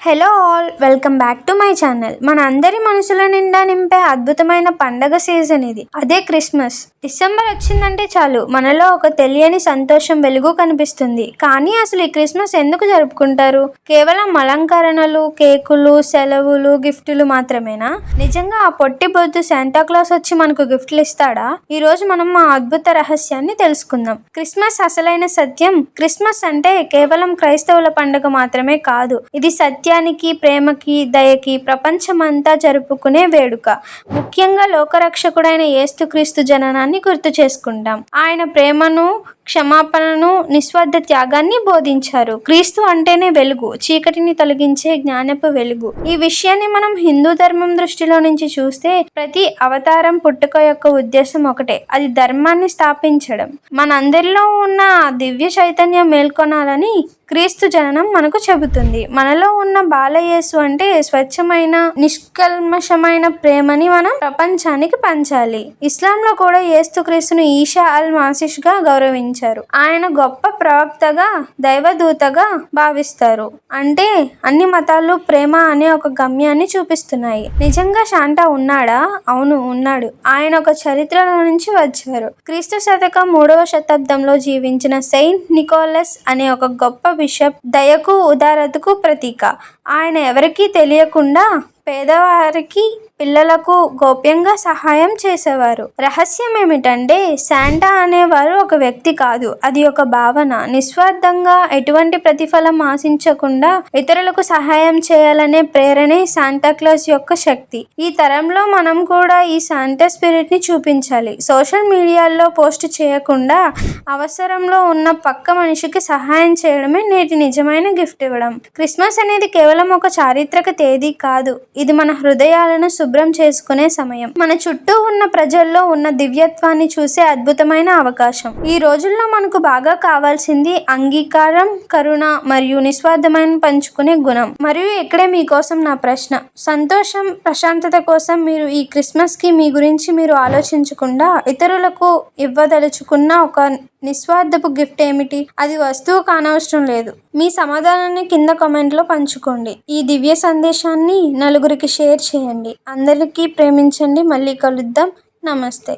Hello all, welcome back to my channel. మన అందరి మనసుల నిండా నింపే అద్భుతమైన పండగ సీజన్ ఇది. అదే క్రిస్మస్. డిసెంబర్ వచ్చిందంటే చాలు మనలో ఒక తెలియని సంతోషం, వెలుగు కనిపిస్తుంది. కానీ అసలు ఈ క్రిస్మస్ ఎందుకు జరుపుకుంటారు? కేవలం అలంకరణలు, కేకులు, సెలవులు, గిఫ్టులు మాత్రమేనా? నిజంగా ఆ పొట్టి బొద్దు శాంటాక్లాస్ వచ్చి మనకు గిఫ్ట్లు ఇస్తాడా? ఈ రోజు మనం ఆ అద్భుత రహస్యాన్ని తెలుసుకుందాం. క్రిస్మస్ అసలైన సత్యం. క్రిస్మస్ అంటే కేవలం క్రైస్తవుల పండుగ మాత్రమే కాదు. ఇది సత్యానికి, ప్రేమకి, దయకి ప్రపంచమంతా జరుపుకునే వేడుక. ముఖ్యంగా లోకరక్షకుడైన యేసుక్రీస్తు జననాన్ని గుర్తు చేసుకుంటాం. ఆయన ప్రేమను, క్షమాపణను, నిస్వార్థ త్యాగాన్ని బోధించారు. క్రీస్తు అంటేనే వెలుగు, చీకటిని తొలగించే జ్ఞానపు వెలుగు. ఈ విషయాన్ని మనం హిందూ ధర్మం దృష్టిలో నుంచి చూస్తే ప్రతి అవతారం, పుట్టుక యొక్క ఉద్దేశం ఒకటే, అది ధర్మాన్ని స్థాపించడం. మనందరిలో ఉన్న దివ్య చైతన్యం మేల్కొనాలని క్రీస్తు జననం మనకు చెబుతుంది. మనలో ఉన్న బాలయేసు అంటే స్వచ్ఛమైన, నిష్కల్మషమైన ప్రేమని మనం ప్రపంచానికి పంచాలి. ఇస్లాంలో కూడా యేసుక్రీస్తును ఈసా అల్ మసీహ్ గా గౌరవించారు. ఆయన గొప్ప ప్రవక్తగా, దైవదూతగా భావిస్తారు. అంటే అన్ని మతాలు ప్రేమ అనే ఒక గమ్యాన్ని చూపిస్తున్నాయి. నిజంగా శాంటా ఉన్నాడా? అవును, ఉన్నాడు. ఆయన ఒక చరిత్రలో నుంచి వచ్చారు. క్రీస్తు శకం 3వ శతాబ్దంలో జీవించిన సెయింట్ నికోలస్ అనే ఒక గొప్ప బిషప్ దయకు, ఉదారతకు ప్రతీక. ఆయన ఎవరికీ తెలియకుండా పేదవారికి, పిల్లలకు గోప్యంగా సహాయం చేసేవారు. రహస్యం ఏమిటంటే శాంటా అనేవారు ఒక వ్యక్తి కాదు, అది ఒక భావన. నిస్వార్థంగా, ఎటువంటి ప్రతిఫలం ఆశించకుండా ఇతరులకు సహాయం చేయాలనే ప్రేరణే శాంటాక్లాస్ యొక్క శక్తి. ఈ తరంలో మనం కూడా ఈ శాంటా స్పిరిట్ ని చూపించాలి. సోషల్ మీడియాలో పోస్ట్ చేయకుండా అవసరంలో ఉన్న పక్క మనిషికి సహాయం చేయడమే నేటి నిజమైన గిఫ్ట్ ఇవ్వడం. క్రిస్మస్ అనేది కేవలం ఒక చారిత్రక తేదీ కాదు, ఇది మన హృదయాలను శుభ్రం చేసుకునే సమయం. మన చుట్టూ ఉన్న ప్రజల్లో ఉన్న దివ్యత్వాన్ని చూసే అద్భుతమైన అవకాశం. ఈ రోజుల్లో మనకు బాగా కావాల్సింది అంగీకారం, కరుణ మరియు నిస్వార్థమైన పంచుకునే గుణం. మరియు ఇక్కడే మీకోసం నా ప్రశ్న. సంతోషం, ప్రశాంతత కోసం మీరు ఈ క్రిస్మస్ కి మీ గురించి మీరు ఆలోచించకుండా ఇతరులకు ఇవ్వదలుచుకున్న ఒక నిస్వార్థపు గిఫ్ట్ ఏమిటి? అది వస్తువు కానవసరం లేదు. మీ సమాధానాన్ని కింద కామెంట్లో పంచుకోండి. ఈ దివ్య సందేశాన్ని నలుగురికి షేర్ చేయండి. అందరికీ ప్రేమించండి. మళ్ళీ కలుద్దాం. నమస్తే.